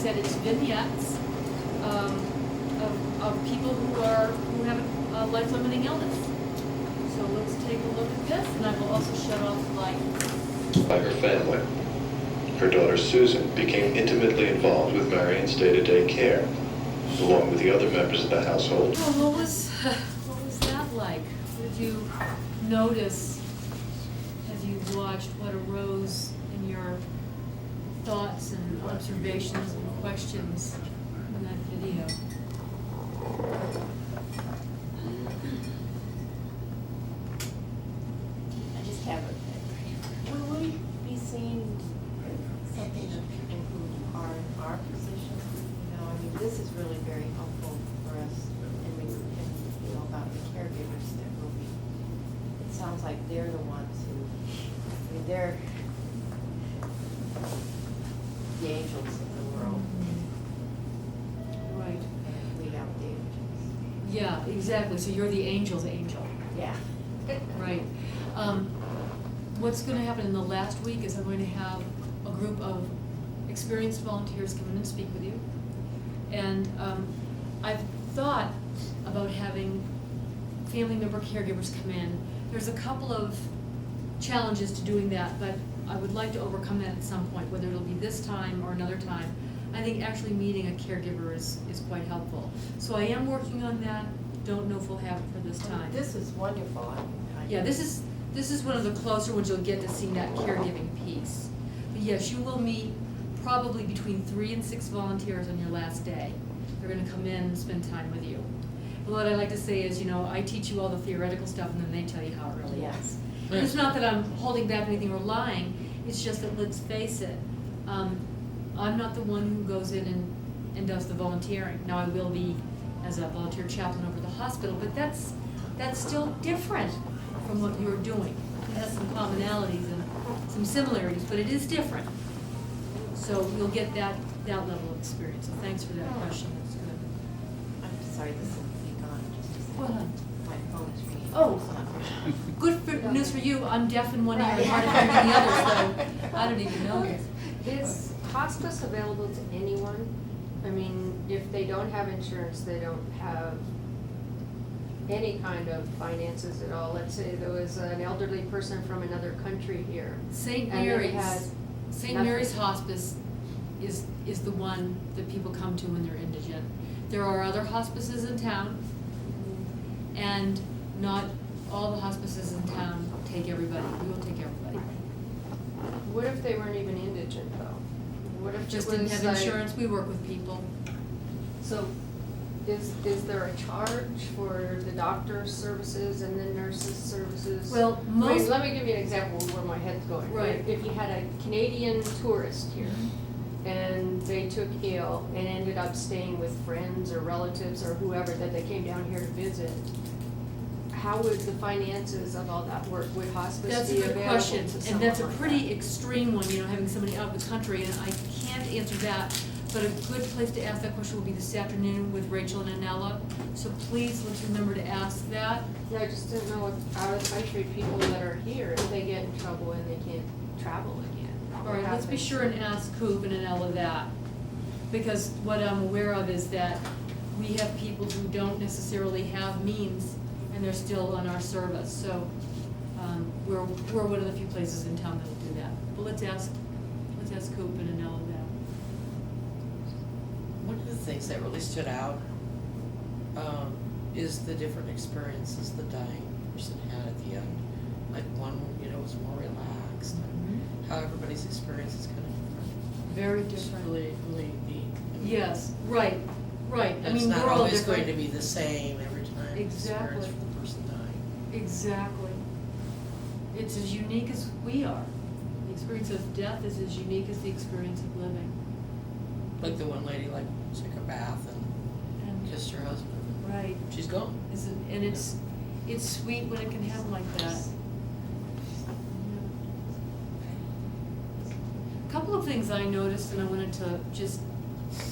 said, it's vignettes of people who have a life-limiting illness. So let's take a look at this, and I will also shut off the light. By her family. Her daughter Susan became intimately involved with Marion's day-to-day care, along with the other members of the household. Oh, what was that like? What did you notice as you watched what arose in your thoughts and observations and questions in that video? I just have a, will we be seeing something of people who are in our position? You know, I mean, this is really very helpful for us, and we can, you know, about the caregivers that will be, it sounds like they're the ones who, I mean, they're the angels of the world, Right. and we have the angels. Yeah, exactly. So you're the angel's angel. Yeah. Right. What's going to happen in the last week is I'm going to have a group of experienced volunteers come in and speak with you. And I've thought about having family member caregivers come in. There's a couple of challenges to doing that, but I would like to overcome that at some point, whether it'll be this time or another time. I think actually meeting a caregiver is quite helpful. So I am working on that. Don't know if we'll have it for this time. This is wonderful. Yeah, this is one of the closer ones you'll get to seeing that caregiving piece. But yes, you will meet probably between 3 and 6 volunteers on your last day. They're gonna come in and spend time with you. But what I like to say is, you know, I teach you all the theoretical stuff and then they tell you how it really is. And it's not that I'm holding back anything or lying, it's just that, let's face it, I'm not the one who goes in and does the volunteering. Now I will be as a volunteer chaplain over the hospital, but that's still different from what you're doing. It has some commonalities and some similarities, but it is different. So you'll get that level of experience. So thanks for that question, that's good. I'm sorry, this will be gone in just a second. Go ahead. My phone is ringing. Oh, good news for you, I'm deaf in one ear and hard of hearing in the other, so I don't even know this. Is hospice available to anyone? I mean, if they don't have insurance, they don't have any kind of finances at all. Let's say there was an elderly person from another country here. St. And they Mary's, had St. nothing. Mary's Hospice is the one that people come to when they're indigent. There are other hospices in town, and not all the hospices in town take everybody. We will take everybody. What if they weren't even indigent though? What if Just it didn't was have like- insurance, we work with people. So is there a charge for the doctor's services and then nurses' services? Well, I mean, most, let me give you an example of where my head's going. Right. If you had a Canadian tourist here and they took ill and ended up staying with friends or relatives or whoever that they came down here to visit, how would the finances of all that work? Would hospice that's a be good available question, to and someone that's a like pretty that? extreme one, you know, having somebody out of the country, and I can't answer that. But a good place to ask that question will be this afternoon with Rachel and Anella. So please, let's remember to ask that. Yeah, I just didn't know if out of the country people that are here, if they get in trouble and they can't travel again. All right, let's be sure and ask Coop and Anella that. Because what I'm aware of is that we have people who don't necessarily have means and they're still on our service. So we're one of the few places in town that'll do that. But let's ask Coop and Anella that. One of the things that really stood out is the different experiences the dying person had at the end. Like one, you know, was more relaxed, and how everybody's experience is kind of different. Very It's different. really, really neat. I mean, Yes, right. I It's mean, not we're all always different. going to be the same every time. the Exactly. experience for the person dying. Exactly. It's as unique as we are. The experience of death is as unique as the experience of living. Like the one lady, like, took a bath and And kissed her husband. right. She's gone. And it's sweet when it can happen like that. A couple of things I noticed and I wanted to just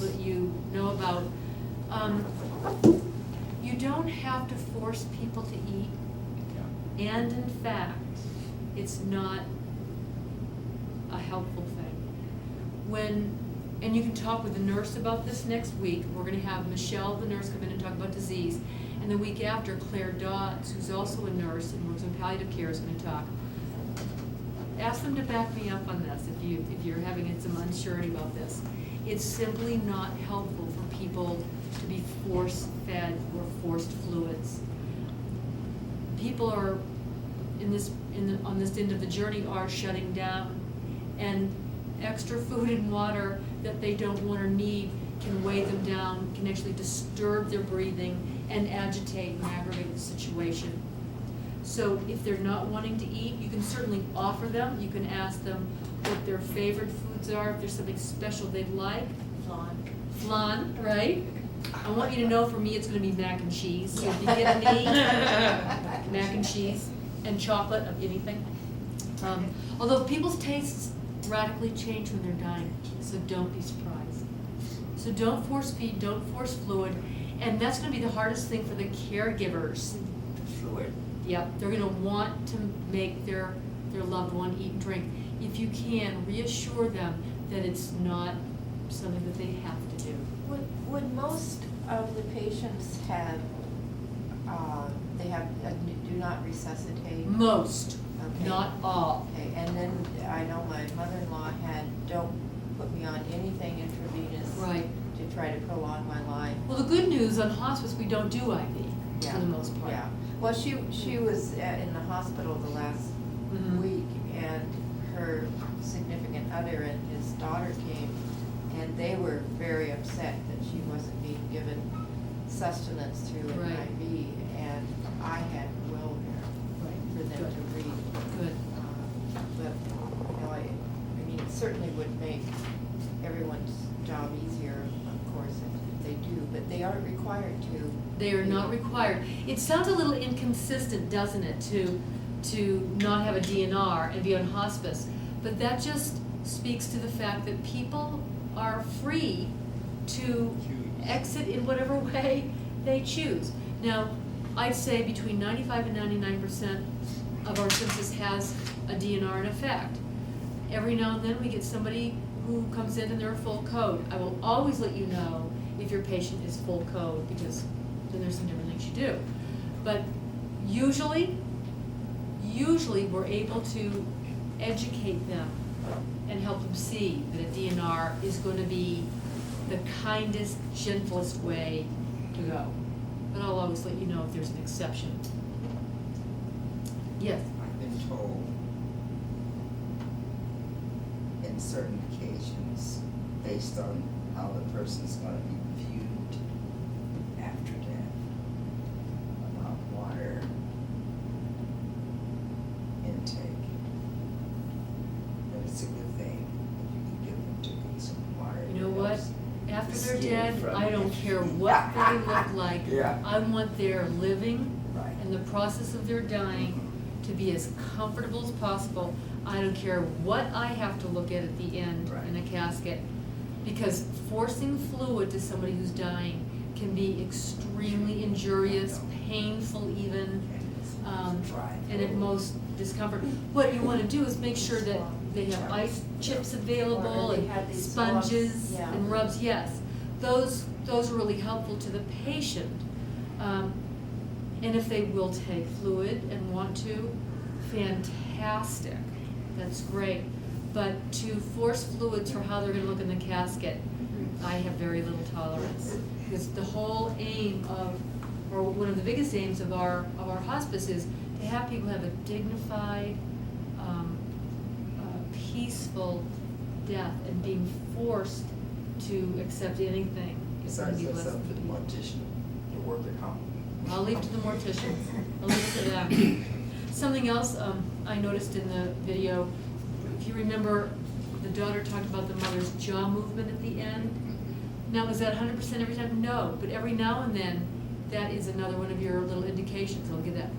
let you know about. You don't have to force people to eat, and in fact, it's not a helpful thing. When And you can talk with the nurse about this next week. We're gonna have Michelle, the nurse, come in and talk about disease. And the week after, Claire Dodds, who's also a nurse and works in palliative care, is gonna talk. Ask them to back me up on this if you're having some unsurety about this. It's simply not helpful for people to be force-fed or forced fluids. People are on this end of the journey are shutting down, and extra food and water that they don't want or need can weigh them down, can actually disturb their breathing and agitate and aggravate the situation. So if they're not wanting to eat, you can certainly offer them. You can ask them what their favorite foods are, if there's something special they'd like. Flan, right? I want you to know, for me, it's gonna be mac and cheese. So if you get me, mac and cheese and chocolate of anything. Although people's tastes radically change when they're dying, so don't be surprised. So don't force feed, don't force fluid, and that's gonna be the hardest thing for the caregivers. Fluid. Yep, they're gonna want to make their loved one eat and drink. If you can, reassure them that it's not something that they have to do. Would most of the patients have, they have, do not resuscitate? Most, Okay. not all. Okay, and then I know my mother-in-law had, don't put me on anything intravenous. Right. To try to prolong my life. Well, the good news on hospice, we don't do IV Yeah. for the most part. Yeah, well, she was in the hospital the last Mhm. week, and her significant other and his daughter came, and they were very upset that she wasn't being given sustenance through an Right. IV, and I had will there for them Good. to read. Good. But, you know, I mean, it certainly would make everyone's job easier, of course, if they do, but they aren't required to. They are not required. It sounds a little inconsistent, doesn't it, to not have a DNR and be on hospice? But that just speaks to the fact that people are free to exit in whatever way they choose. Now, I'd say between 95 and 99% of our census has a DNR in effect. Every now and then we get somebody who comes in and they're full code. I will always let you know if your patient is full code, because then there's some different things you do. But usually we're able to educate them and help them see that a DNR is going to be the kindest, gentlest way to go. But I'll always let you know if there's an exception. Yes? I've been told in certain occasions, based on how the person's gonna be viewed after death, about water intake, that it's a good thing if you can give them to some water. You know It what? helps After the they're skin dead, from I don't it. care what they look like. Yeah. I want their living Right. and the process of their dying to be as comfortable as possible. I don't care what I have to look at the end Right. in a casket, because forcing fluid to somebody who's dying can be extremely injurious, painful even, and at most discomfort. What you wanna do is make sure that they have ice chips available Or they and have these sponges rubs, yeah. and rubs, yes. Those are really helpful to the patient. And if they will take fluid and want to, fantastic, that's great. But to force fluids for how they're gonna look in the casket, I have very little tolerance. Because the whole aim of, or one of the biggest aims of our hospice is to have people have a dignified, peaceful death, and being forced to accept anything is gonna Besides, be that's less. up to the mortician to work at home. I'll leave it to the morticians, I'll leave it to them. Something else, I noticed in the video, if you remember, the daughter talked about the mother's jaw movement at the end. Now, is that 100% every time? No, but every now and then, that is another one of your little indications. They'll get that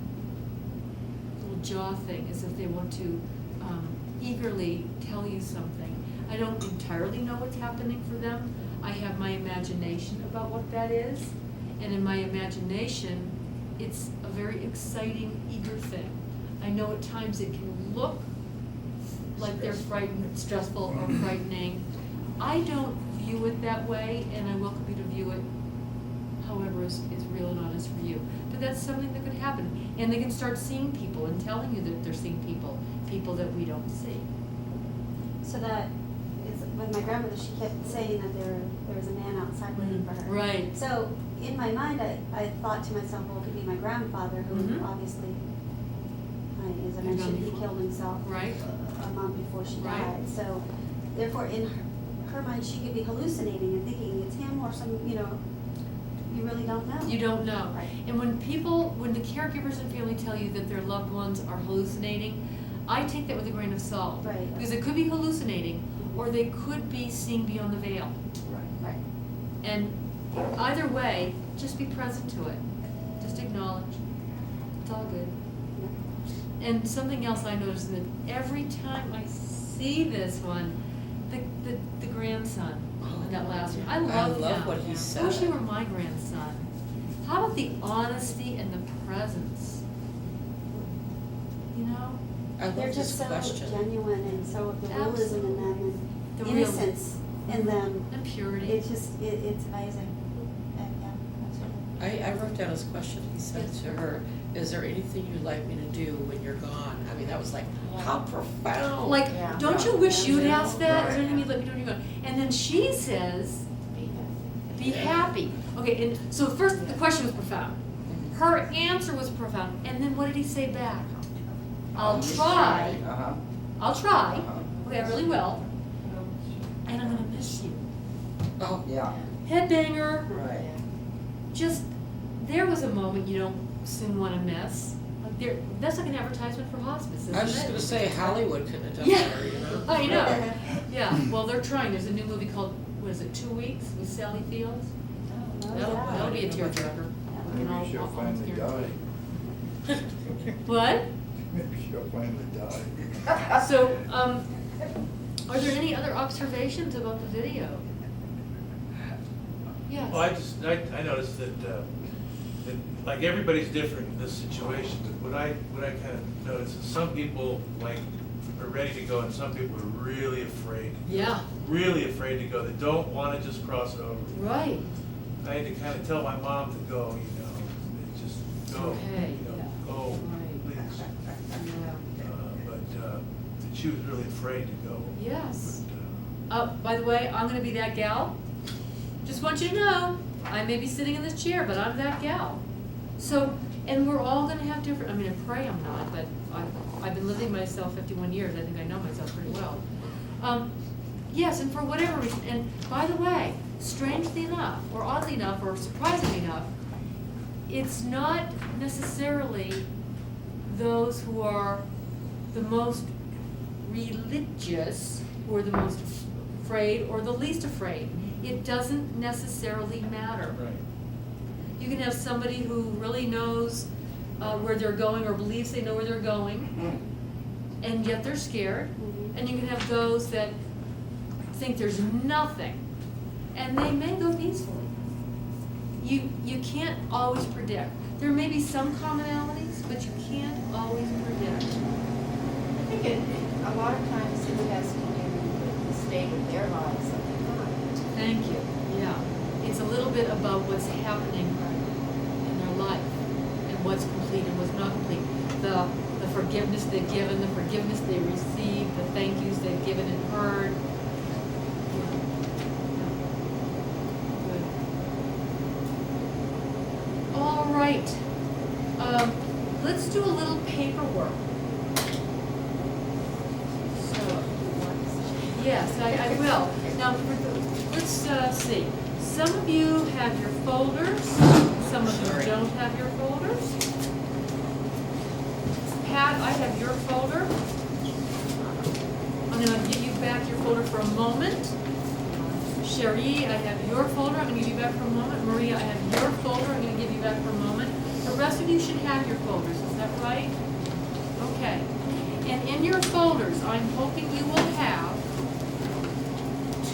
little jaw thing, as if they want to eagerly tell you something. I don't entirely know what's happening for them. I have my imagination about what that is, and in my imagination, it's a very exciting, eager thing. I know at times it can look like they're frightened, stressful, or frightening. I don't view it that way, and I welcome you to view it however is real and honest for you. But that's something that could happen, and they can start seeing people and telling you that they're seeing people that we don't see. So that is, with my grandmother, she kept saying that there was a man outside waiting for her. Right. So in my mind, I thought to myself, well, it could be my grandfather, who Mhm. obviously, as I You've mentioned, gone he before. killed himself Right. a month before she Right. died. So therefore, in her mind, she could be hallucinating and thinking it's him or some, you really don't know. You don't know. Right. And when the caregivers and family tell you that their loved ones are hallucinating, I take that with a grain of salt. Right. Because they could be hallucinating, or they could be seeing beyond the veil. Right. And either way, just be present to it. Just acknowledge. It's all good. And something else I noticed that every time I see this one, the grandson, in that last one, I love him. what he I said. wish he were my grandson. How about the honesty and the presence? You know? I love They're this just so question. genuine and so the realism in them The and real- innocence in them. And purity. It's just, it's amazing. And yeah, absolutely. I wrote down his question, he said to her, is there anything you'd like me to do when you're gone? I mean, that was like, how profound. Like, Yeah. don't you wish you'd Yeah. ask that? Is there Right. anything you'd let me do when you're gone? And then she says, be happy. Okay, and so first, the question was profound. Her answer was profound. And then what did he say back? I'll try. Uh-huh. I'll try. Uh-huh. Okay, I really will. And I'm gonna miss you. Oh, Yeah, Headbanger. right. Just, there was a moment you don't soon wanna miss. Like there, that's like an advertisement for hospice, isn't it? I was just gonna say Hollywood couldn't have done Yeah. better, you know? I know. Yeah, well, they're trying. There's a new movie called, what is it, 2 Weeks with Sally Fields? That'll be a tearjerker. We can all- Maybe she'll all finally tear- die. What? Maybe she'll finally die. So, are there any other observations about the video? Yes. Well, I noticed that like everybody's different in this situation, but what I kind of noticed is some people like are ready to go and some people are really afraid. Yeah, Really afraid to go. They don't want to just cross over. right. I had to kind of tell my mom to go, and just go, Okay, go, Right. please. Yeah. But she was really afraid to go. Yes. But, By the way, I'm gonna be that gal. Just want you to know, I may be sitting in this chair, but I'm that gal. So, and we're all gonna have different, I mean, I pray I'm not, but I've been living myself 51 years, I think I know myself pretty well. Yes, and for whatever reason, and by the way, strangely enough, or oddly enough, or surprisingly enough, it's not necessarily those who are the most religious who are the most afraid or the least afraid. It doesn't necessarily matter. right. You can have somebody who really knows where they're going or believes they know where they're going, and yet they're scared. And you can have those that think there's nothing, and they may go peacefully. You can't always predict. There may be some commonalities, but you can't always predict. I think a lot of times it has to do with the state of their lives at the time. Thank you, yeah. It's a little bit about what's happening in their life, and what's complete and what's not complete. The forgiveness they've given, the forgiveness they received, the thank yous they've given and heard. Good. All right. Let's do a little paperwork. So, yes, I will. Now, let's see. Some of you have your folders, some of you don't have your folders. Pat, I have your folder. I'm gonna give you back your folder for a moment. Cherie, I have your folder, I'm gonna give you back for a moment. Maria, I have your folder, I'm gonna give you back for a moment. The rest of you should have your folders, is that right? Okay. And in your folders, I'm hoping you will have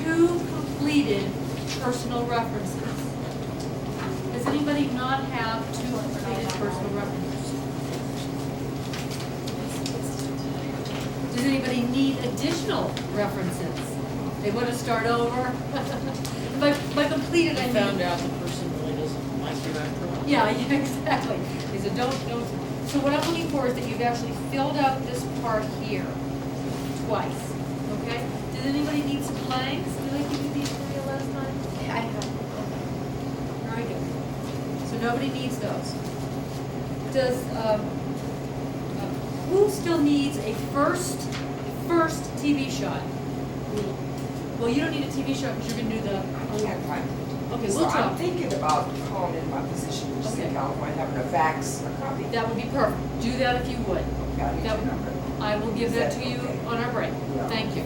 2 completed personal references. Does anybody not have 2 completed personal references? Does anybody need additional references? They wanna start over. By completed, I I mean. found out the person really doesn't like you after a while. Yeah, yeah, exactly. They said, don't. So what I'm looking for is that you've actually filled out this part here twice, okay? Did anybody need some blanks? Did I give you these for you last time? I have. Very good. So nobody needs those. Does, who still needs a first TV shot? Well, you don't need a TV shot because you're gonna do the, I can't find it. okay, So we'll I'm talk. thinking about calling in my position, which is Okay. in California, having a fax a copy. That would be perfect. Do that if you would. Okay, I'll get That your number. I will give Is that that to you okay? on our break. Yeah. Thank you.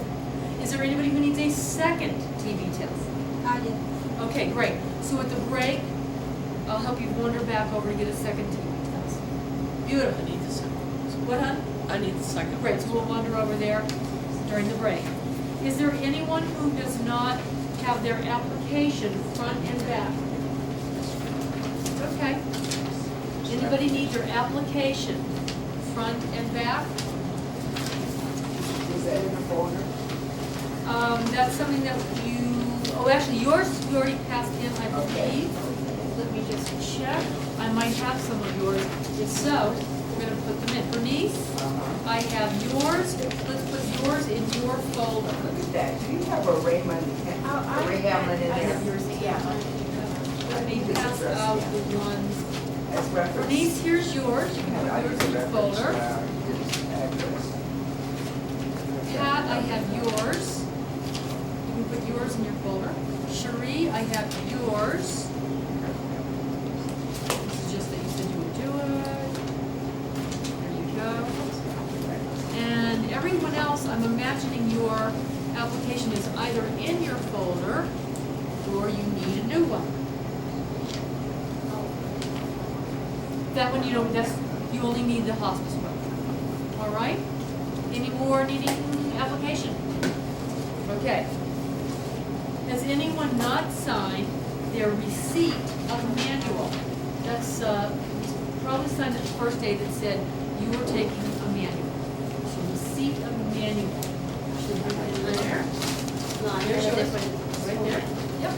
Is there anybody who needs a second TB test? I did. Okay, great. So at the break, I'll help you wander back over to get a second TB test. I Beautiful. need the second one. What, hon? I need the second one. Great, so we'll wander over there during the break. Is there anyone who does not have their application front and back? Okay. Anybody need their application front and back? Is that in the folder? That's something that actually yours, you already passed in, I Okay. believe. Let me just check. I might have some of yours. If so, we're gonna put them in. Bernice, I have yours. Let's put yours in your folder. Look at that. Do you have a Raymond, a Ray Hamlin in I have there yours, yeah. Let me pass out the ones. as reference? Bernice, here's yours. You can And I put use yours in a your reference, folder. his address. Pat, I have yours. You can put yours in your folder. Cherie, I have yours. This is just that you said you would do it. There you go. And everyone else, I'm imagining your application is either in your folder or you need a new one. That one you don't, you only need the hospice one. All right? Any more needing application? Okay. Has anyone not signed their receipt of manual? That's, probably signed it the first day that said you were taking a manual. So receipt of manual. Should be right there. No, I There's have yours. this one. Right there. Yep.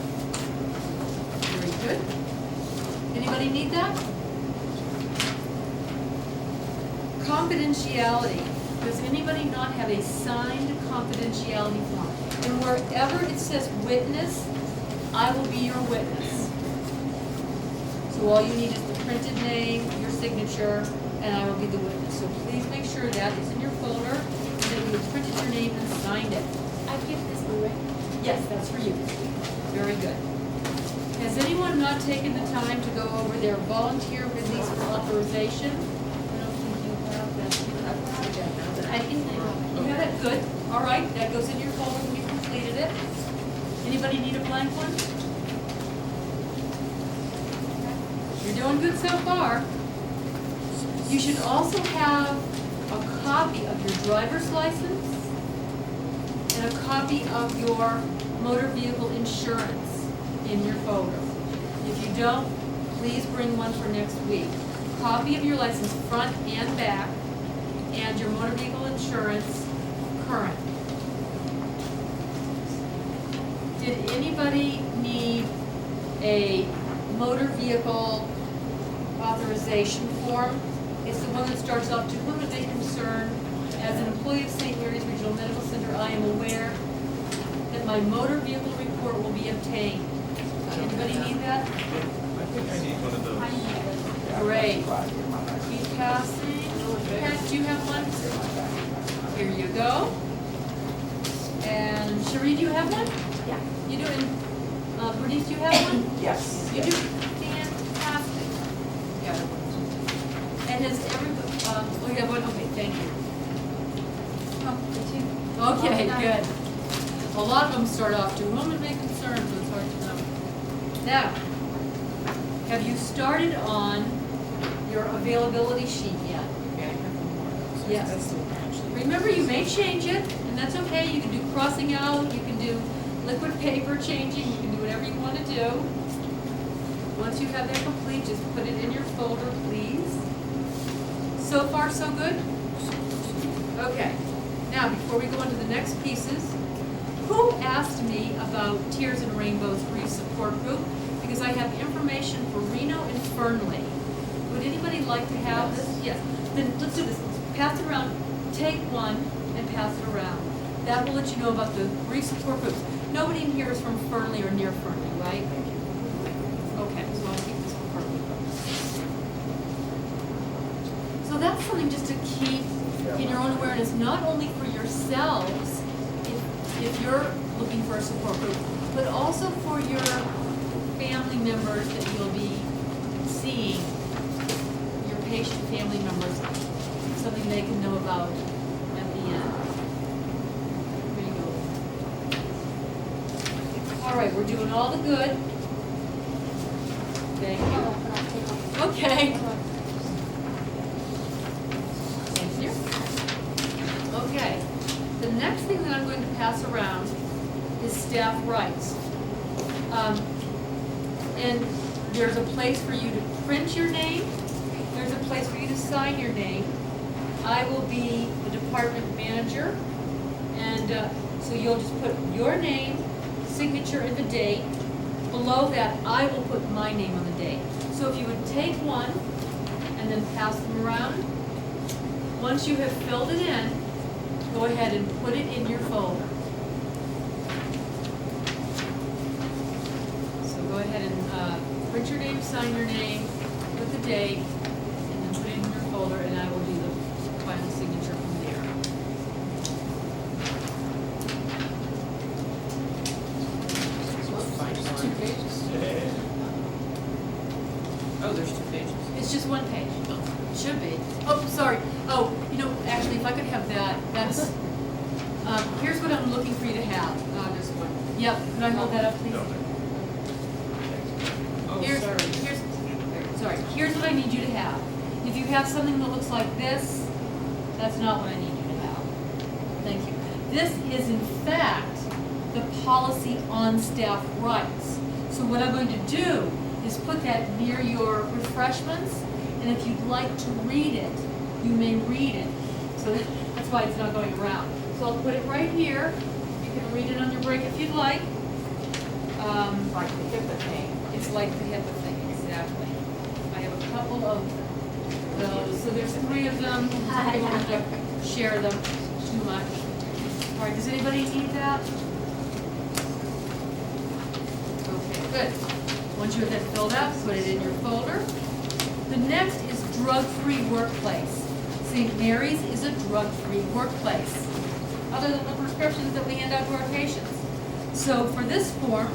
Very good. Anybody need that? Confidentiality. Does anybody not have a signed confidentiality form? And wherever it says witness, I will be your witness. So all you need is the printed name, your signature, and I will be the witness. So please make sure that is in your folder, and that you have printed your name and signed it. I give this one, right? Yes, that's for you. Very good. Has anyone not taken the time to go over their volunteer release for authorization? I don't think you have that. I can, You have it? Good. All right, that goes in your folder when you completed it. Anybody need a blank one? You're doing good so far. You should also have a copy of your driver's license and a copy of your motor vehicle insurance in your folder. If you don't, please bring one for next week. Copy of your license front and back, and your motor vehicle insurance current. Did anybody need a motor vehicle authorization form? It's the one that starts off, to whom it may concern, as an employee of St. Mary's Regional Medical Center, I am aware that my motor vehicle report will be obtained. Anybody need that? I think I need one of those. I need it. Great. Right. Keep passing. Pat, do you have one? Here you go. And Cherie, do you have one? yeah. You do, and Bernice, do you have one? Yes. You do? Fantastic. And has everybody, oh, you have one, okay, thank you. Oh, the two. Okay, All done. good. A lot of them start off to whom it may concern, so it's hard to know. Now, have you started on your availability sheet yet? Okay, I have one more of those. Yes. That's the one actually. Remember, you may change it, and that's okay. You can do crossing out, you can do liquid paper changing, you can do whatever you want to do. Once you have that complete, just put it in your folder, please. So far, so good? Okay. Now, before we go on to the next pieces, who who asked me about Tears and Rainbows Grief Support Group? Because I have information for Reno and Fernley. Would anybody like to have this? Yes. Then let's do this. Pass it around, take one, and pass it around. That will let you know about the grief support groups. Nobody in here is from Fernley or near Fernley, right? Okay, so I'll keep this for Fernley. So that's something just to keep in your own awareness, not only for yourselves, if you're looking for a support group, but also for your family members that you'll be seeing, your patient family members, something they can know about at the end. Here you go. All right, we're doing all the good. Thank you. Okay. Thank you. Okay. The next thing that I'm going to pass around is staff rights. And there's a place for you to print your name. There's a place for you to sign your name. I will be the department manager, and so you'll just put your name, signature, and the date. Below that, I will put my name on the date. So if you would take one and then pass them around, once you have filled it in, go ahead and put it in your folder. So go ahead and print your name, sign your name, put the date, and then put it in your folder, and I will do the final signature from there. Two pages. Oh, there's 2 pages. It's just one page. It should be. Oh, sorry. Oh, actually, if I could have that, that's, here's what I'm looking for you to have. This one. Yep, could I hold that up, please? Oh, Here's what I need you to have. If you have something that looks like this, that's not what I need you to have. Thank you. This is in fact the policy on staff rights. So what I'm going to do is put that near your refreshments, and if you'd like to read it, you may read it. So that's why it's not going around. So I'll put it right here. You can read it on your break if you'd like. Like the HIPAA thing. It's like the HIPAA thing, exactly. I have a couple of those, so there's 3 of them. I don't want to share them too much. All right, does anybody need that? Okay, good. Once you have that filled out, put it in your folder. The next is drug-free workplace. St. Mary's is a drug-free workplace, other than the prescriptions that we hand out to our patients. So for this form,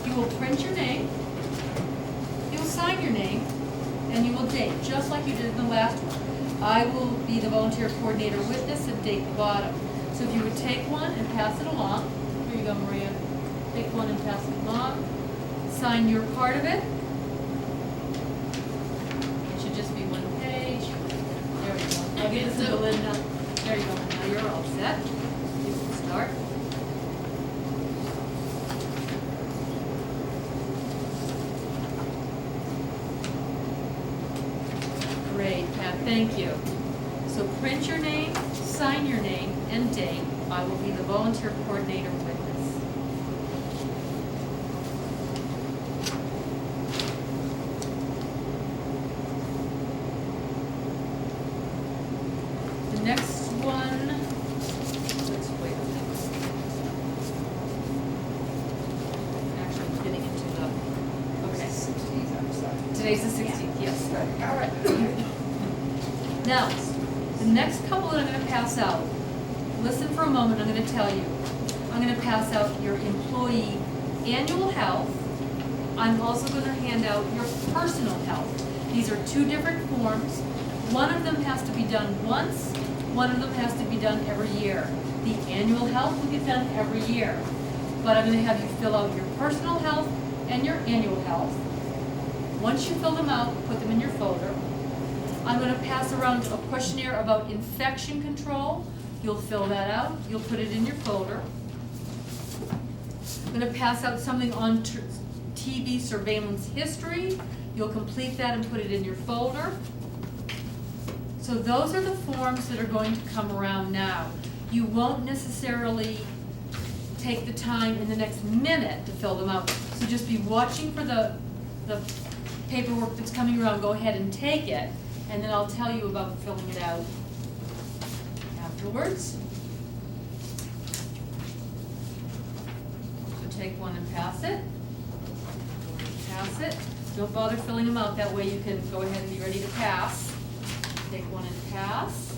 you will print your name, you will sign your name, and you will date, just like you did in the last one. I will be the volunteer coordinator witness and date the bottom. So if you would take one and pass it along, here you go, Maria. Take one and pass it along. Sign your part of it. It should just be 1 page. There we go. I'll give this to Linda. There you go. Now you're all set. You can start. Great, Pat, thank you. So print your name, sign your name, and date. I will be the volunteer coordinator witness. The next one, let's wait a minute. Actually, I'm getting into the, okay. 16th, I'm sorry. Today's the 16th, yes. All right. Now, the next couple that I'm going to pass out, listen for a moment, I'm going to tell you. I'm going to pass out your employee annual health. I'm also going to hand out your personal health. These are 2 different forms. One of them has to be done once, one of them has to be done every year. The annual health will get done every year. But I'm going to have you fill out your personal health and your annual health. Once you fill them out, put them in your folder. I'm going to pass around a questionnaire about infection control. You'll fill that out. You'll put it in your folder. I'm going to pass out something on TB surveillance history. You'll complete that and put it in your folder. So those are the forms that are going to come around now. You won't necessarily take the time in the next minute to fill them out. So just be watching for the paperwork that's coming around, go ahead and take it, and then I'll tell you about filling it out afterwards. So take one and pass it. Pass it. Don't bother filling them out, that way you can go ahead and be ready to pass. Take one and pass.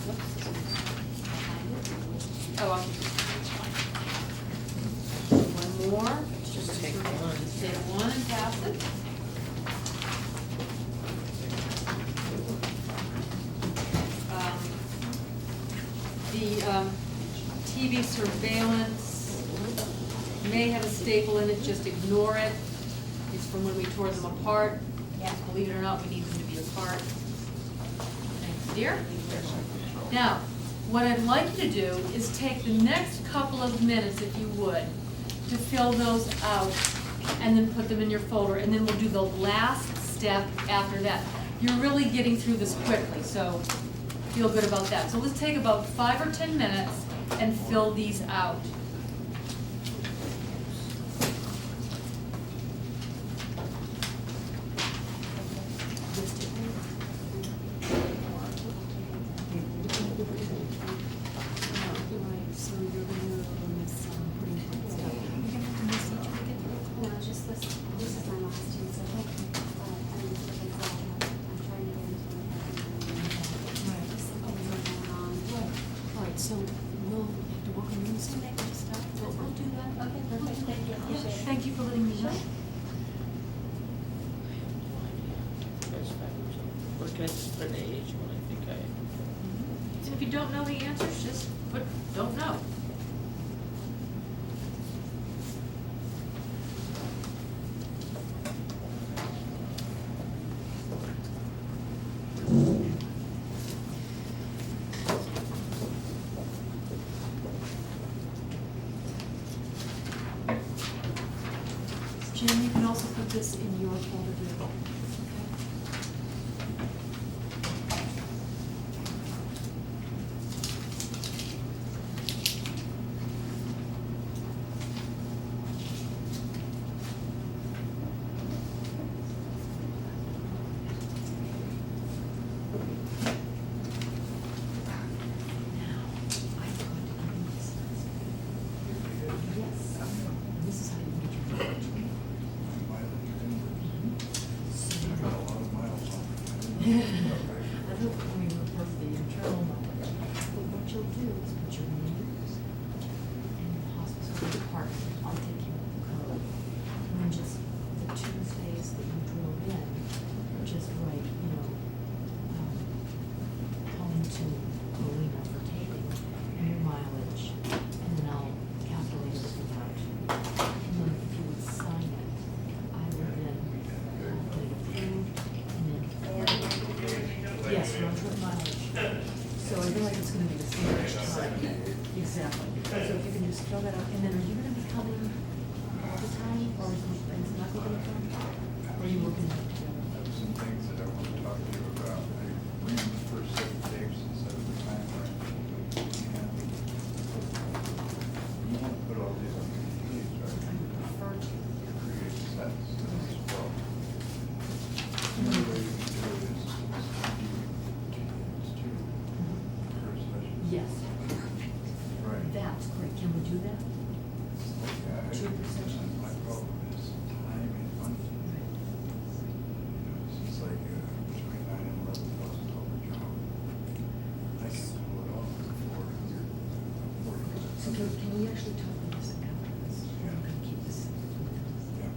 Whoops. Oh, I'll keep it. One more. Just take one. Take one and pass it. The TV surveillance may have a staple in it, just ignore it. It's from when we tore them apart. Believe it or not, we need them to be apart. Thanks, dear. Now, what I'd like you to do is take the next couple of minutes, if you would, to fill those out and then put them in your folder, and then we'll do the last step after that. You're really getting through this quickly, so feel good about that. So let's take about 5 or 10 minutes and fill these out. No, just this is my last two, so I'm trying to get into it. Just something going on. All right, so we'll have to work on these stuff. We'll do that. Okay, perfect, thank you, appreciate it. Thank you for letting me know. Or can I just put an age when I think I? So if you don't know the answers, just put don't know. Jim, you can also put this in your folder here. Okay? I don't want to report the internal knowledge, but what you'll do is put your names and the hospital department, I'll take care of the code. And then just the Tuesdays that you drove in, just write, calling to Paulina for taping and your mileage, and then I'll calculate everything out. And then if you would sign it, I will then get it approved, and then yes, round trip mileage. So I feel like it's gonna be the same each time. Exactly. So if you can just fill that out, and then are you gonna be coming all the time, or is not gonna come? Or are you working on it together? I have some things that I want to talk to you about. I ran the first set of tapes instead of the timeline. And you want to put all these on DVDs, right? I would prefer to. Create sets as well. Another way you can do it is per session. Yes, Right. that's great. Can we do that? Yeah, Two per session. my problem is time and money. It's like between $9,000 and $11,000 job. I can pull it off for 400, 40 minutes. So can we actually talk about this after this? Yeah. I'm gonna keep this between us. Yeah.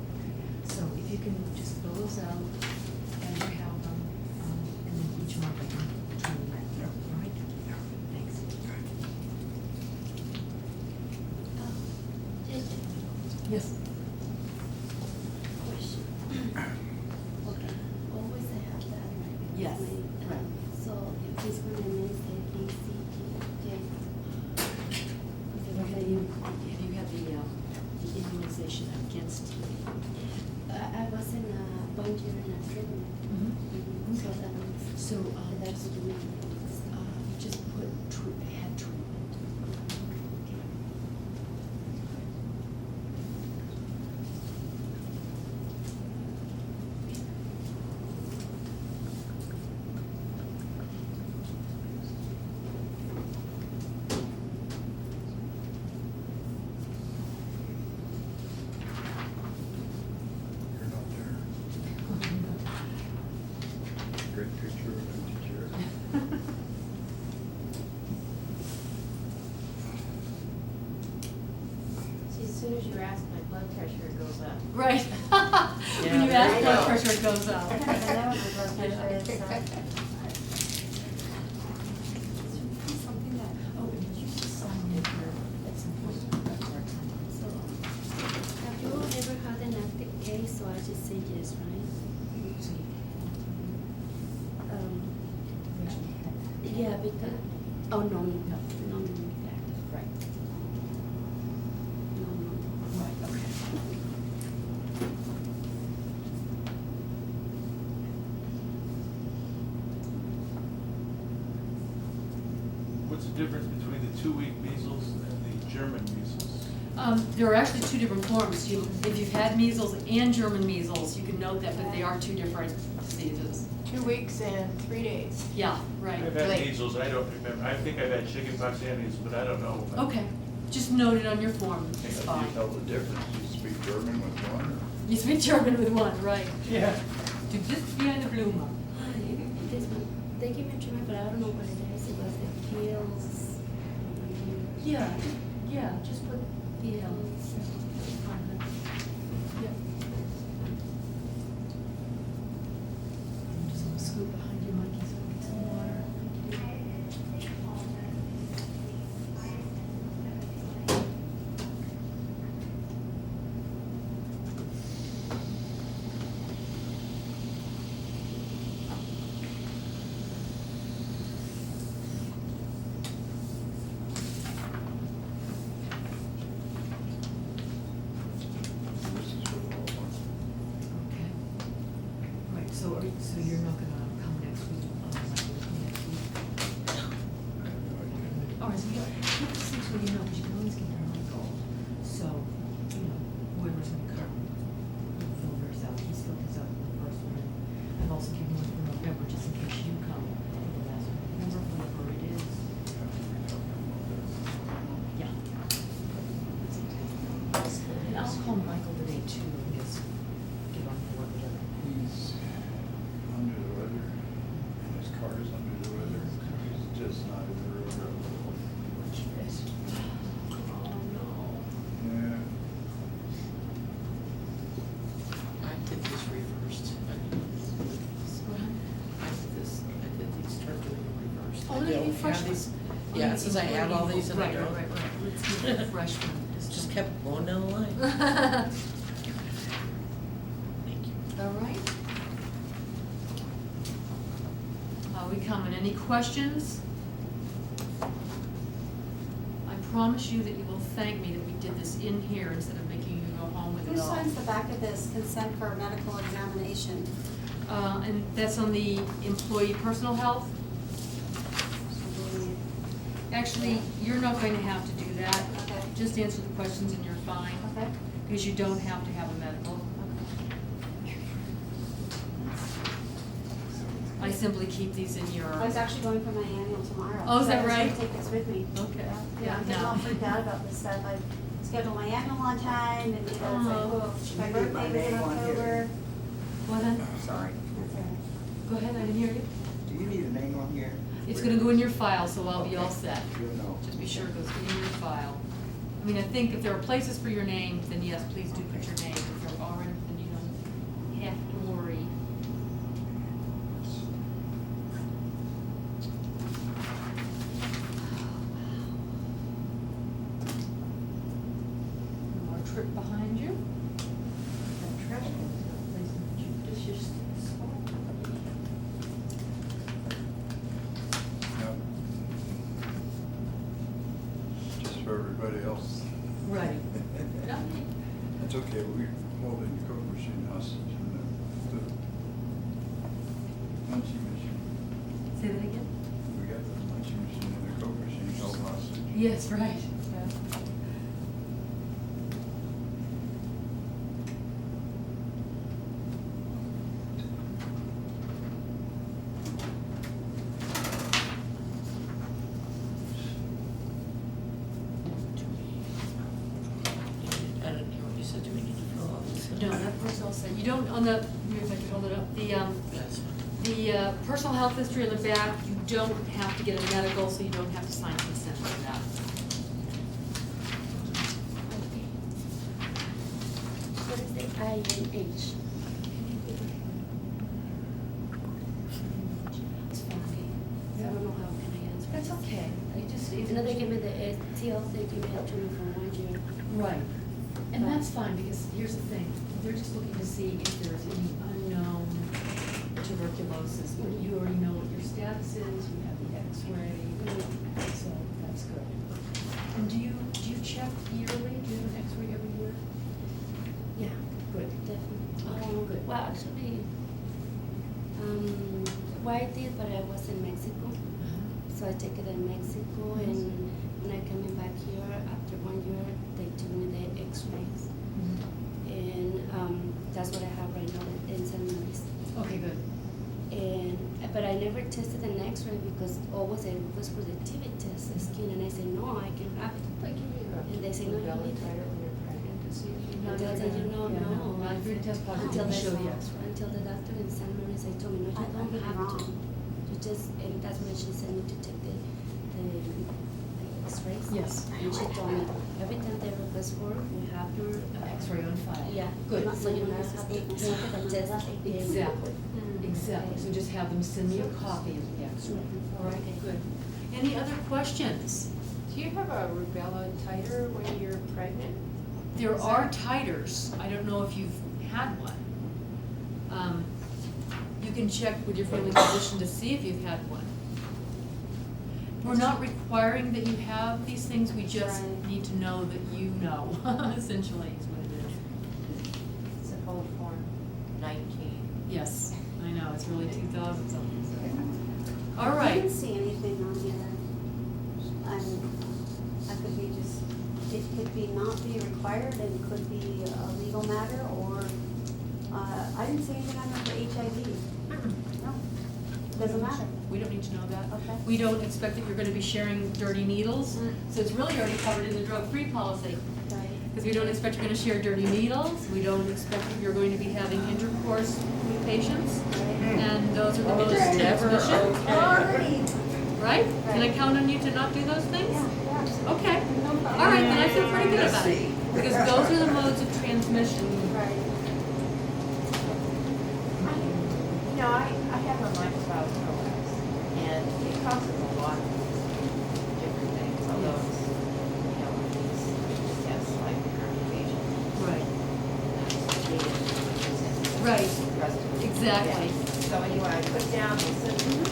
So if you can just fill those out as you have them, and then each month I can between them, Yeah. all right? Yeah. Thanks. Yes. Question. Okay, always I have that, right? Yes, Because right. So if this one remains say B, C, D, J. Have you had the immunization against TB? I was in a volunteer in a treatment. So that was. So, That's what you mean. just put had treatment. through an empty chair. See, as soon as you ask, my blood pressure goes up. Right. When you Yeah, ask I blood know. pressure, it goes I up. don't even know what my blood pressure is, so. Something that, oh, and did you sign in here at some point about part-time? So, have you ever had an active case? So I just say yes, right? So you Um, originally had. yeah, because, oh, no, no, no, no, Right. no, no. Right, okay. What's the difference between the 2-week measles and the German measles? There are actually two different forms. If you've had measles and German measles, you can note that, but they are two different diseases. 2 weeks and 3 days. Yeah, right. I've had Like- measles, I don't remember, I think I've had chickenpox and measles, but I don't know. Okay, just note it on your form, it's Do fine. you know the difference? You speak German with one, or? You speak German with one, right. Yeah. Du bist wie eine Blume. This one, they give me a treatment, but I don't know what it is. It was the pills. Yeah, yeah, just put Pills. Yeah. Just a little scoop behind you, Mikey, so we get some water. This is for the whole month. Okay. Right, so you're not gonna come next week, like next week? I have no idea. All right, so you have to see so you know, because you can always get your own goal. So, you know, whoever's gonna come, will fill yours out, he's filled his out in the first one. I've also given one for November, just in case you come for the last one, November, whatever it is. Yeah. And I'll call Michael today too, and just get on board with it. He's under the weather, and his car is under the weather. He's just not in the road. Oh, no. Yeah. I did this reversed. I did these, start doing them reversed. Oh, I let me don't refresh have this. these- Yeah, it says I have all these and I Right, don't. right, right. Let's get a fresh one. Just kept going down the line. Thank you. All right. We coming, any questions? I promise you that you will thank me that we did this in here instead of making you go home with Who it all. signs the back of this consent for medical examination? And that's on the employee personal health? Actually, you're not going to have to do that. Okay. Just answer the questions and you're fine. Okay. Because you don't have to have a medical. I simply keep these in your. I was actually going for my annual tomorrow. Oh, is that so I was right? gonna take this with me. Okay. Yeah, I'm getting all no. freaked out about this stuff. I scheduled my annual on time and, you know, it's like, Oh. whoa, my You need birthday my was in name on here. October. What, hon? Sorry. That's all right. Go ahead, I didn't hear you. Do you need a name on here? It's gonna go in your file, so I'll be all set. You'll know. Just be sure it goes in your file. I mean, I think if there are places for your name, then yes, please do put your name. If there aren't, then you don't have to worry. One more trip behind you. That trash can is not placed in the judicious spot. Yep. Just for everybody else. Right. That's okay, we're holding the Coke machine hostage and the munchie machine. Say that again? We got the munchie machine and the Coke machine held hostage. Yes, right. I didn't hear what you said. Do we need to fill all these? No, that part's all set. You don't, on the, if I could hold it up, That's fine. The personal health history in the back, you don't have to get a medical, so you don't have to sign consent for that. What is the INH? It's fine. So I don't know how can I answer. That's okay. You just, You know, they give me the TL, they give me a training for 1 year. right. And that's fine, because here's the thing, they're just looking to see if there's any unknown tuberculosis, but you already know what your status is, you have the X-ray, so that's good. And do you check yearly? Do you have an X-ray every year? Yeah, Good. definitely. Oh, good. Well, actually, why I did, but I was in Mexico. So I take it in Mexico, and when I coming back here, after 1 year, they took me the X-rays. And that's what I have right now in San Luis. Okay, good. But I never tested an X-ray because always I request for the TB test, the skin, and I say, no, I can have it. And they say, no, you need it. when you're pregnant to see if you And they'll say, no. Not if you're test positive, Until you show the the, X-ray. until the doctor in San Luis, I told me, no, you I could don't be have to. wrong. You just, and that's when she sent me to take the X-rays. Yes. And she told me, every time they request for, we have your. X-ray on file. Yeah. Good. So you don't have to take the test. Exactly, exactly. So just have them send me a copy of the X-ray. All right, good. Any other questions? Do you have a rubella titer when you're pregnant? There are titers. I don't know if you've had one. You can check with your family physician to see if you've had one. We're not requiring that you have these things, we just Right. need to know that you know, essentially, is what it is. It's a whole form 19. Yes, I know, it's really 2000 something. All I right. didn't see anything on here. I could be just, it could be not be required, and it could be a legal matter, or, I didn't see anything on there for HIV. No, doesn't matter. We don't need to know that. Okay. We don't expect that you're gonna be sharing dirty needles, Mm. so it's really already covered in the drug-free policy. Right. Because we don't expect you're gonna share dirty needles, we don't expect that you're going to be having intercourse with patients, and those are the most It's never transmission. Already. Right? Can I count on you to not do those things? Yeah, absolutely. Okay. No problem. All right, then I feel pretty good about it. See. Because those are the modes of transmission. Right. You know, I have a lifestyle prolapse, and it causes a lot of different things, although it's, you know, it's tests like conjugation. Right. Right. Exactly. So anyway, I put down the symptoms.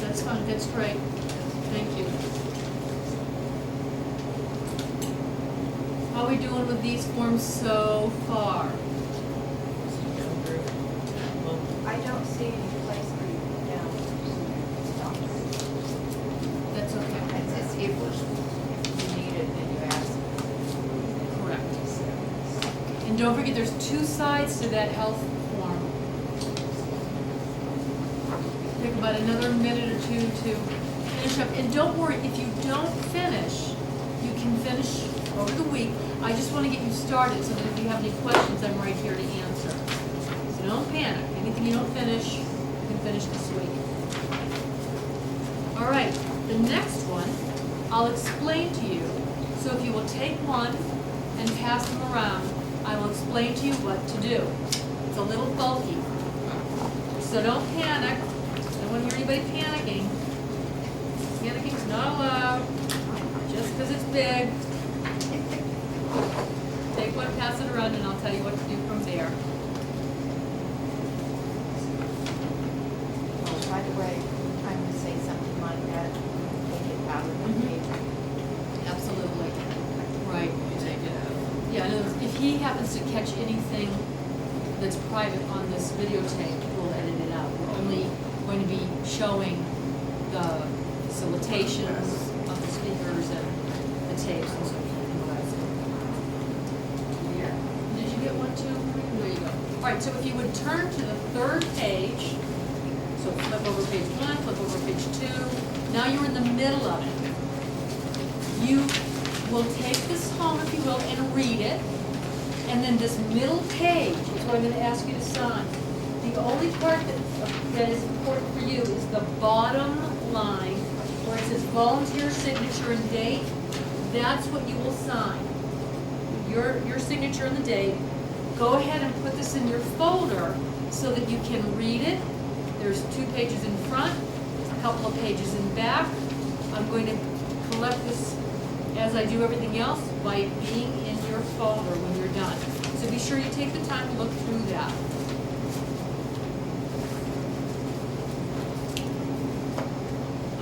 That's fine, that's great. Thank you. How are we doing with these forms so far? I don't see any place where you put down doctors. That's okay. It says if you need it, then you ask. Correct. And don't forget, there's two sides to that health form. Take about another minute or two to finish up. And don't worry, if you don't finish, you can finish over the week. I just want to get you started so that if you have any questions, I'm right here to answer. So don't panic. Anything you don't finish, you can finish this week. All right, the next one, I'll explain to you. So if you will take one and pass them around, I will explain to you what to do. It's a little bulky, so don't panic. I don't want to hear anybody panicking. Panicking's not allowed, just because it's big. Take one, pass it around, and I'll tell you what to do from there. Oh, by the way, I'm gonna say something like that, take it out of the paper. Absolutely. Right. You take it out. Yeah, in other words, if he happens to catch anything that's private on this videotape, we'll edit it out. We're only going to be showing the facilitations of the speakers and the tapes and so forth. Did you get one too? There you go. All right, so if you would turn to the third page, so flip over page 1, flip over page 2. Now you're in the middle of it. You will take this home, if you will, and read it. And then this middle page is what I'm going to ask you to sign. The only part that is important for you is the bottom line where it says volunteer signature and date. That's what you will sign. Your signature and the date. Go ahead and put this in your folder so that you can read it. There's 2 pages in front, a couple of pages in back. I'm going to collect this as I do everything else by it being in your folder when you're done. So be sure you take the time to look through that.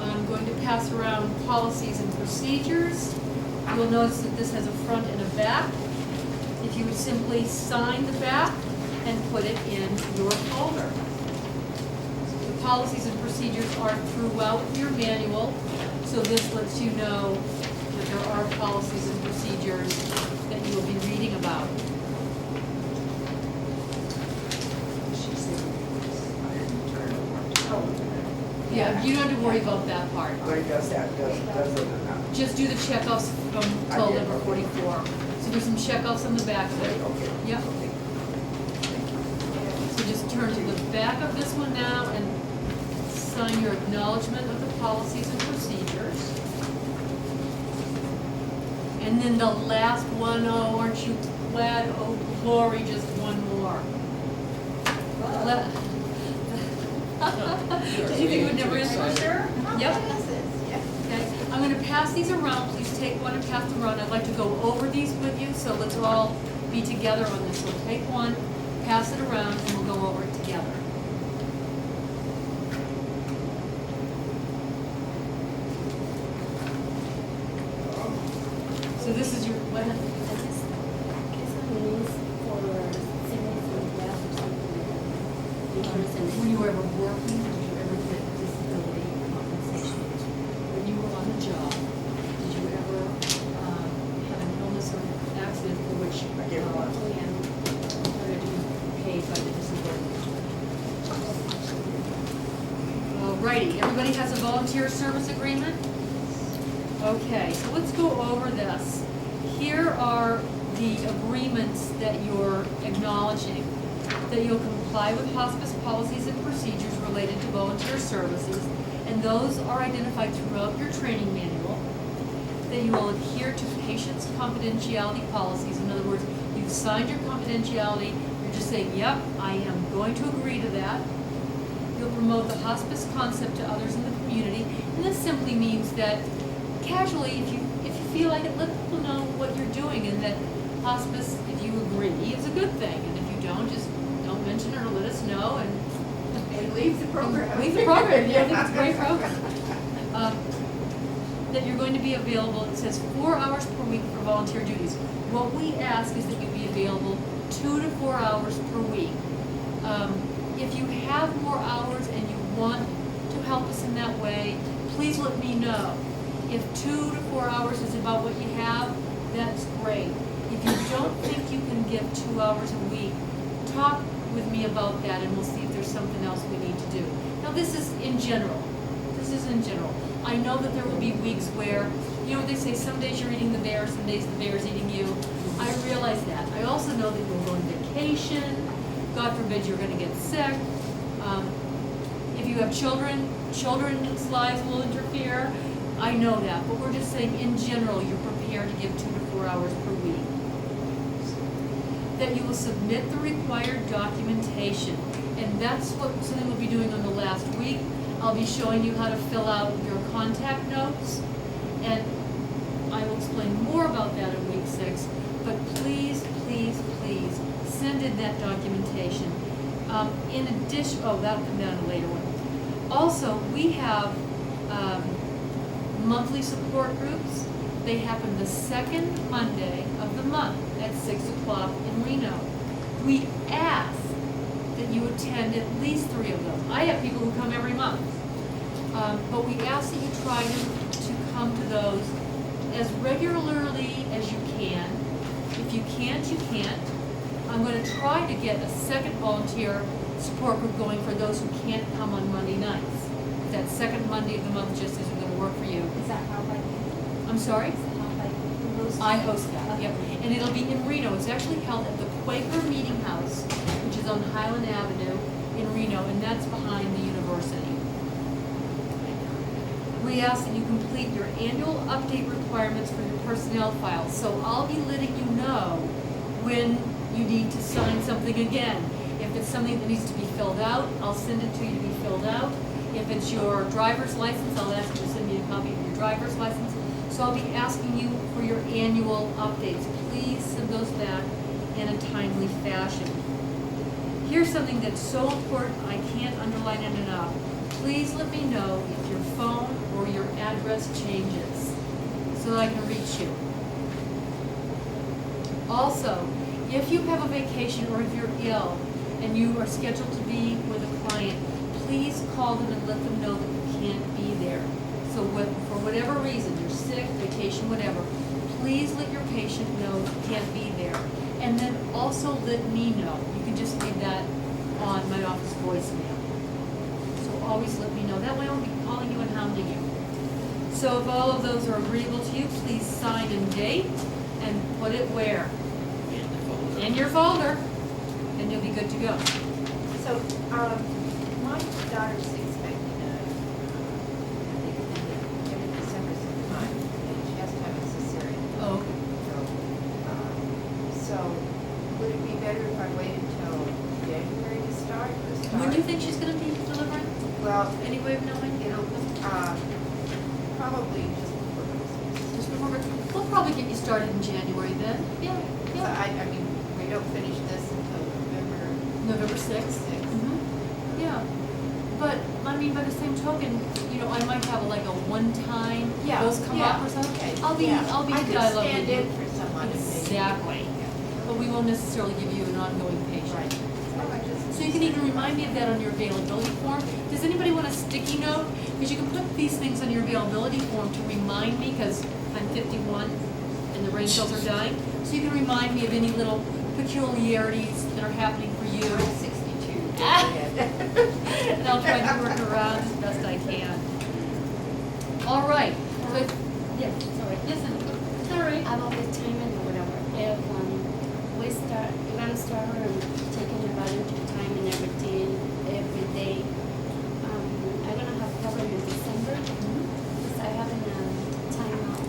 I'm going to pass around policies and procedures. You'll notice that this has a front and a back. If you would simply sign the back and put it in your folder. The policies and procedures are throughout your manual, so this lets you know that there are policies and procedures that you will be reading about. She said, I didn't turn it on. Yeah, you don't have to worry about that part. But it does that, does it or not? Just do the checkoffs from I till did, number okay. 44. So there's some checkoffs on the back of it. Okay. Yep. Okay. So just turn to the back of this one now and sign your acknowledgement of the policies and procedures. And then the last one, oh, aren't you glad? Oh, glory, just one more. Did you think it would never end? Sure. Yep. What is this? Yeah. Okay, I'm gonna pass these around, please take one and pass them around. I'd like to go over these with you, so let's all be together on this. So take one, pass it around, and we'll go over it together. So this is your, what? This one is for sickness and death or something like that. Insurance and. Were you ever working, did you ever get disability compensation? When you were on the job, did you ever have an illness or accident for which I get one. Oh, yeah. had to be paid by the disability? Alrighty, everybody has a volunteer service agreement? Okay, so let's go over this. Here are the agreements that you're acknowledging, that you'll comply with hospice policies and procedures related to volunteer services, and those are identified throughout your training manual, that you will adhere to patients' confidentiality policies. In other words, you've signed your confidentiality, you're just saying, yep, I am going to agree to that. You'll promote the hospice concept to others in the community, and this simply means that casually, if you feel like it, let people know what you're doing, and that hospice, if you agree, is a good thing, and if you don't, just don't mention it or let us know, and leave the program. leave the program. Yeah, I think it's a great program. That you're going to be available. It says 4 hours per week for volunteer duties. What we ask is that you be available 2 to 4 hours per week. If you have more hours and you want to help us in that way, please let me know. If 2 to 4 hours is about what you have, that's great. If you don't think you can give 2 hours a week, talk with me about that and we'll see if there's something else we need to do. Now this is in general. This is in general. I know that there will be weeks where, you know what they say, some days you're eating the bear, some days the bear's eating you. I realize that. I also know that you'll go on vacation. God forbid you're gonna get sick. If you have children, children's lives will interfere. I know that, but we're just saying in general, you're prepared to give 2 to 4 hours per week. That you will submit the required documentation, and that's something we'll be doing on the last week. I'll be showing you how to fill out your contact notes, and I will explain more about that in week 6, but please, please, please, send in that documentation. In addition, oh, that'll come down to a later one. Also, we have monthly support groups. They happen the second Monday of the month at 6 o'clock in Reno. We ask that you attend at least 3 of them. I have people who come every month. But we ask that you try to come to those as regularly as you can. If you can't, you can't. I'm going to try to get a second volunteer support group going for those who can't come on Monday nights. That second Monday of the month just isn't going to work for you. Is that how by you? I'm sorry? Is that how by you host? I host that, yep. And it'll be in Reno. It's actually held at the Quaker Meeting House, which is on Highland Avenue in Reno, and that's behind the university. We ask that you complete your annual update requirements for your personnel files. So I'll be letting you know when you need to sign something again. If it's something that needs to be filled out, I'll send it to you to be filled out. If it's your driver's license, I'll ask you to send me a copy of your driver's license. So I'll be asking you for your annual updates. Please send those back in a timely fashion. Here's something that's so important, I can't underline it enough. Please let me know if your phone or your address changes so that I can reach you. Also, if you have a vacation or if you're ill and you are scheduled to be with a client, please call them and let them know that you can't be there. So for whatever reason, you're sick, vacation, whatever, please let your patient know you can't be there. And then also let me know. You can just leave that on my office voicemail. So always let me know. That way I won't be calling you and hounding you. So if all of those are agreeable to you, please sign and date and put it where? In your folder. And you'll be good to go. So, my daughter's expecting I think in December sometime, and she has to have a cesarean. Oh, So, would it be better if I waited till January to start, or start? when do you think she's gonna be delivering? Well, Any way of knowing? you know, probably just before Christmas. Just before, we'll probably get you started in January then. Yeah, So yeah. I mean, we don't finish this until November 6th. Yeah. But, I mean, by the same token, you know, I might have like a one-time, Yeah, those come yeah, up or something. okay, I'll be yeah. in I could dialogue stand with you. in for someone if they- Exactly. But we won't necessarily give you an ongoing patient. Right. So you can even remind me of that on your availability form. Does anybody want a sticky note? Because you can put these things on your availability form to remind me, because I'm 51 and the brain cells are dying. So you can remind me of any little peculiarities that are happening for you. I'm 62. And I'll try to work around as best I can. All right. So, yeah, Sorry. yes, it's all right. About the timing or whatever, if we're gonna start taking the volunteer time and everything every day, I'm gonna have problem in December, because I have a time off.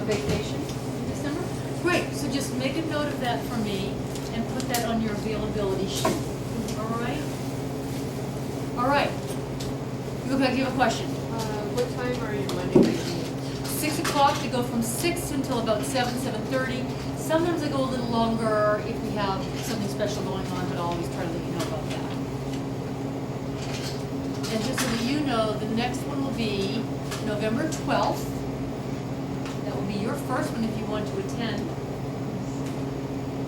A vacation in December? Great, so just make a note of that for me and put that on your availability sheet. All right? All right. You go back, do you have a question? What time are your Monday night meetings? 6 o'clock, to go from 6 until about 7:30. Sometimes I go a little longer if we have something special going on, but I'll always try to let you know about that. And just so that you know, the next one will be November 12th. That will be your first one if you want to attend.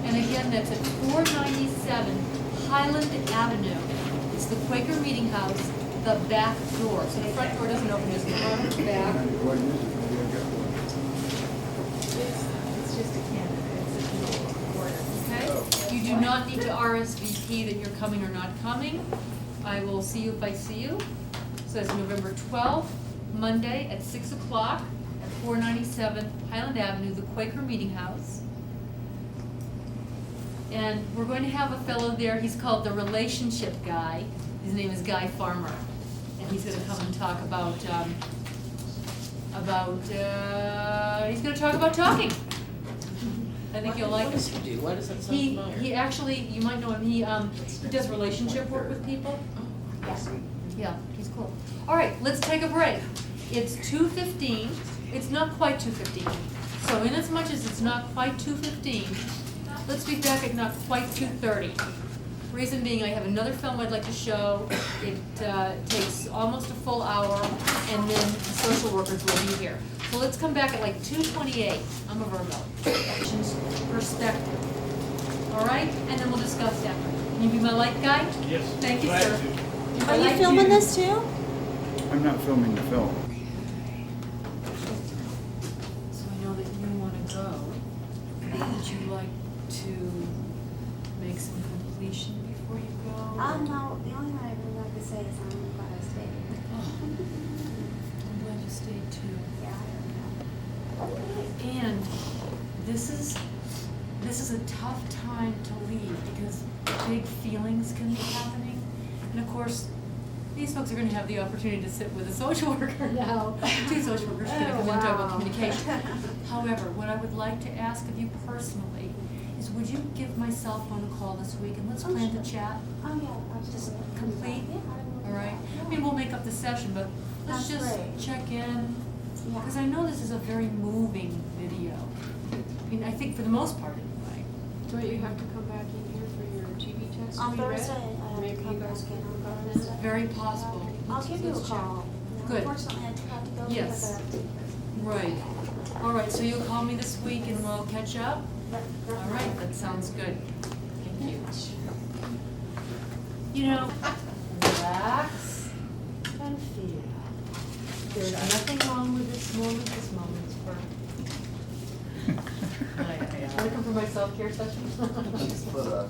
And again, that's at 497 Highland Avenue. It's the Quaker Meeting House, the back door. So the front door doesn't open, there's the front, back. What is it? Maybe I got one. It's just a candidate, it's a order. Okay? You do not need to RSVP that you're coming or not coming. I will see you if I see you. So it's November 12th, Monday at 6 o'clock at 497 Highland Avenue, the Quaker Meeting House. And we're going to have a fellow there, he's called the Relationship Guy. His name is Guy Farmer. And he's gonna come and talk he's gonna talk about talking. I think you'll like What it. does he do? Why does that sound He familiar? actually, you might know him, he does relationship work with people. Yes. Yeah, he's cool. All right, let's take a break. It's 2:15, it's not quite 2:15. So in as much as it's not quite 2:15, let's be back at not quite 2:30. Reason being, I have another film I'd like to show. It takes almost a full hour, and then the social workers will be here. So let's come back at like 2:28. I'm a Virgo. Actions perspective. All right, and then we'll discuss that. Can you be my light guy? Yes. Thank you, glad sir. to. Are you filming this too? I'm not filming the film. So I know that you want to go. Would you like to make some completion before you go? No, the only thing I really like to say is I'm glad I stayed. Oh, I'm glad you stayed too. Yeah, I don't know. And this is this is a tough time to leave because big feelings can be happening. And of course, these folks are gonna have the opportunity to sit with a social worker now. Two social workers are gonna come in and talk about communication. However, what I would like to ask of you personally is would you give my cell phone a call this week and let's plan to chat? Oh, yeah, Just absolutely. complete? Yeah, I will. All right? I mean, we'll make up the session, but let's That's just great. check in. Yeah. Because I know this is a very moving video. I mean, I think for the most part anyway. Don't you have to come back in here for your TB test? On to be read? Thursday, I have Maybe to you come guys back can in work on on Thursday. that. Very possible. I'll give you a Let's check. call. Good. Unfortunately, I have to go Yes. because Right. All right, so you'll call me this week and we'll catch up? All right, that sounds good. Thank you. You know, relax and feel. There's nothing wrong with this moment. This moment's for. Want to come for my self-care session? Just put up.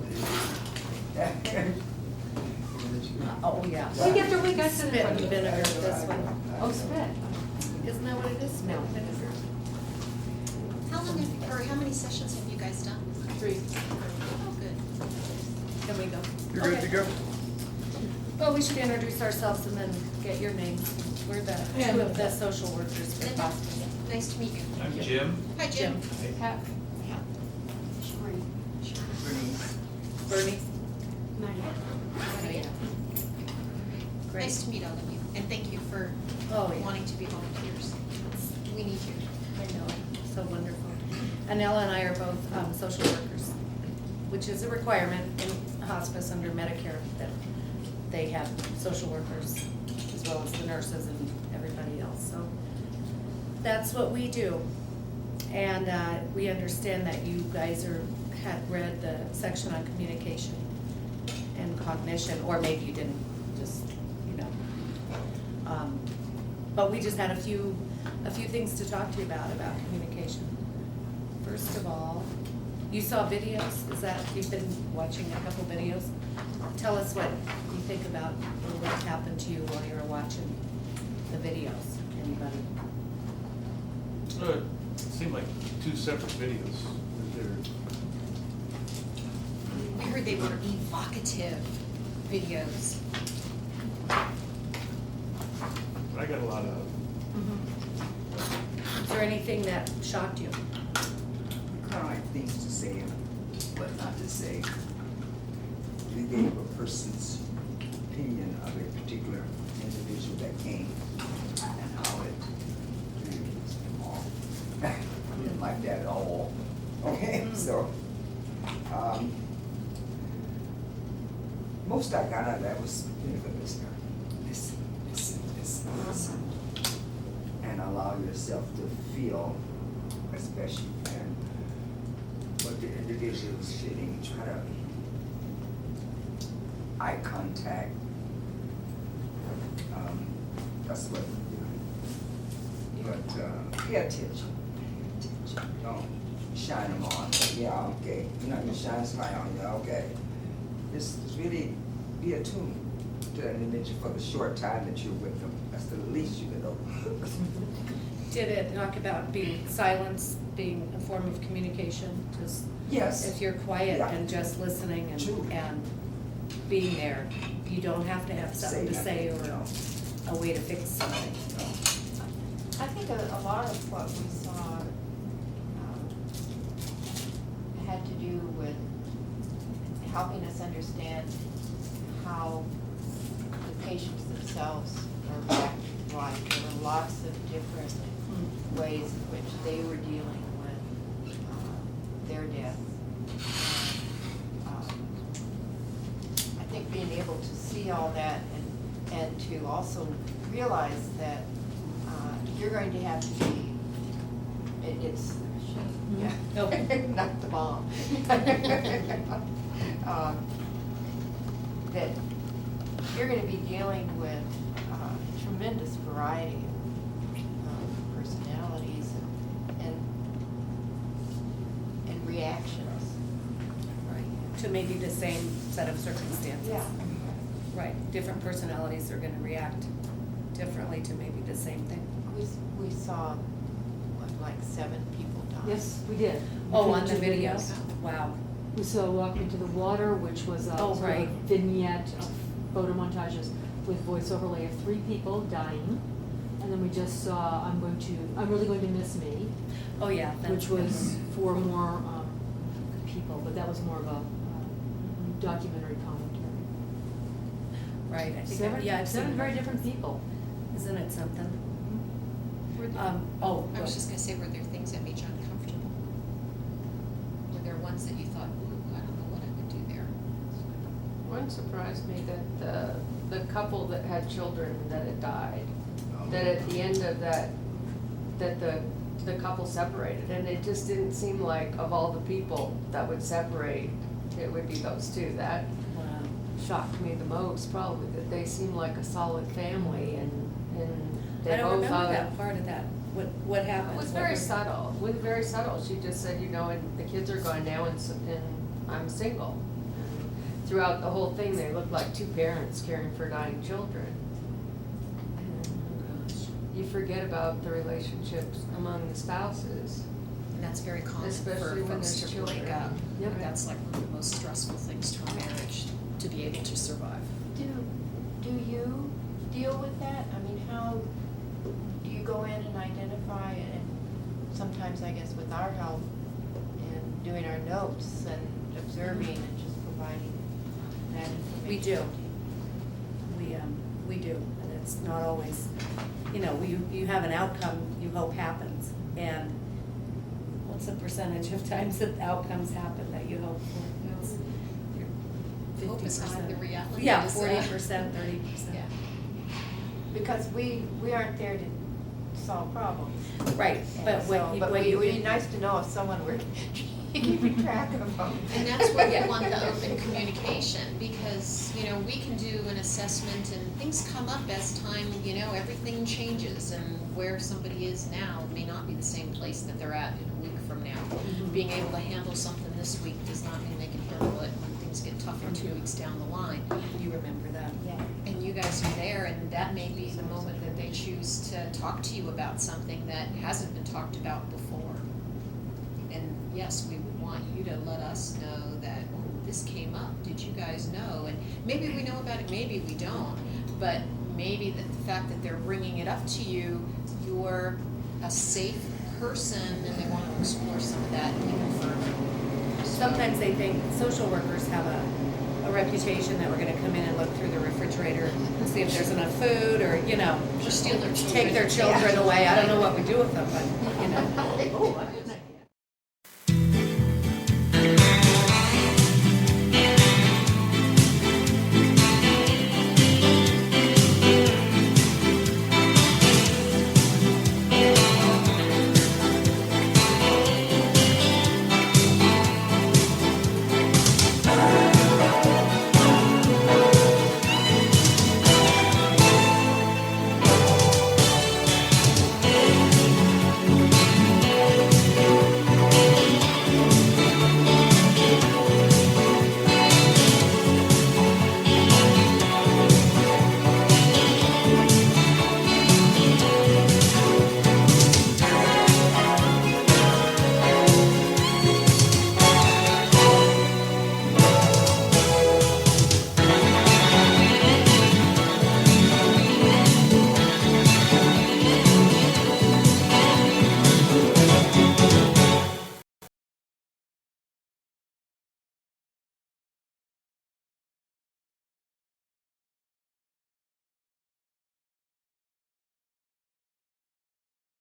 Oh, yeah. Week after week, I sit in Spit front and of you. vinegar, this one. Oh, spit. Isn't that what it is? Spit and vinegar? How long have, or how many sessions have you guys done? 3. Oh, good. Can we go? You're good to go? Well, we should introduce ourselves and then get your names. We're the two of the social workers for Linda, Fox. nice to meet you. I'm Jim. Hi, Jim. Pat? Bernie? Maria. Great. Nice to meet all of you, and thank you for Oh, yeah. wanting to be volunteers. We need you. I know, so wonderful. Anella and I are both social workers, which is a requirement in hospice under Medicare that they have social workers as well as the nurses and everybody else. So that's what we do. And we understand that you guys had read the section on communication and cognition, or maybe you didn't, just, you know. But we just had a few things to talk to you about communication. First of all, you saw videos, you've been watching a couple videos? Tell us what you think about what happened to you while you were watching the videos, anybody? It seemed like 2 separate videos. I heard they were evocative videos. I got a lot of, Is there anything that shocked you? Kind of like things to say, but not to say. They gave a person's opinion of a particular individual that came and how it really was them all. I didn't like that at all. Okay, so, most I got out of that was, listen, and allow yourself to feel, especially when what the individual is feeling, try to eye contact. That's what we do. But pay attention. Don't shine them on. Yeah, okay. You know, you shine a smile on you. Okay. Just really be attuned to that individual for the short time that you're with them. That's the least you can do. Did it talk about silence being a form of communication? Just Yes. if you're quiet Yeah. and just listening True. and being there, you don't have to have something to say or a way to fix something. I think a lot of what we saw had to do with helping us understand how the patients themselves are reacting to life. There were lots of different ways in which they were dealing with their death. I think being able to see all that and to also realize that you're going to have to be, it's, yeah, not the bomb. That you're gonna be dealing with a tremendous variety of personalities and reactions. Right. To maybe the same set of circumstances. Yeah. Right, different personalities are gonna react differently to maybe the same thing. We saw, what, like 7 people die Yes, we did. Oh, We on did the two video? videos. Wow. We saw Walk Into the Water, which was a Oh, sort of a right. vignette of photo montages with voice overlay of 3 people dying. And then we just saw I'm Really Going to Miss Me, Oh, yeah. that's which good. was 4 more people, but that was more of a documentary commentary. Right, I think, I've Seven seen very that. different people. Isn't it something? Were there- I was just gonna say, were there things that made you uncomfortable? Were there ones that you thought, ooh, I don't know what I would do there? One surprised me that the couple that had children that had died, that at the end of that the couple separated, and it just didn't seem like of all the people that would separate, it would be those two. That Wow. shocked me the most, probably, that they seemed like a solid family, and they I don't both remember that part of that. What happened? It was very subtle. It was very subtle. She just said, and the kids are gone now, and I'm single. And throughout the whole thing, they looked like 2 parents caring for dying children. And you forget about the relationships among the spouses. And that's very common Especially for when folks there's to break children. up. Yep. That's like one of the most stressful things to a marriage, to be able to survive. Do you deal with that? I mean, how, do you go in and identify, and sometimes I guess with our help and doing our notes and observing and just providing that information? We do. We do, and it's not always, you have an outcome you hope happens, and what's the percentage of times that outcomes happen that you hope for? It's Hope is high, 50%. the reality Yeah, is, 40%, 30%. Yeah. Because we aren't there to solve problems. Right, but And when so, you, but when it you would be can- nice to know if someone were keeping track of them. And that's where we want the open communication, because, we can do an assessment and things come up as time, everything changes, and where somebody is now may not be the same place that they're at in a week from now. Being able to handle something this week does not mean they can handle it when things get tougher 2 weeks down the line. you remember that. Yeah. And you guys are there, and that may be the moment that they choose to talk to you about something that hasn't been talked about before. And yes, we would want you to let us know that, oh, this came up, did you guys know? And maybe we know about it, maybe we don't, but maybe the fact that they're bringing it up to you, you're a safe person, and they want to explore some of that even further. Sometimes they think social workers have a reputation that we're gonna come in and look through the refrigerator and see if there's enough food, or, Or steal their children. take their children away. I don't know what we do with them, but, Oh,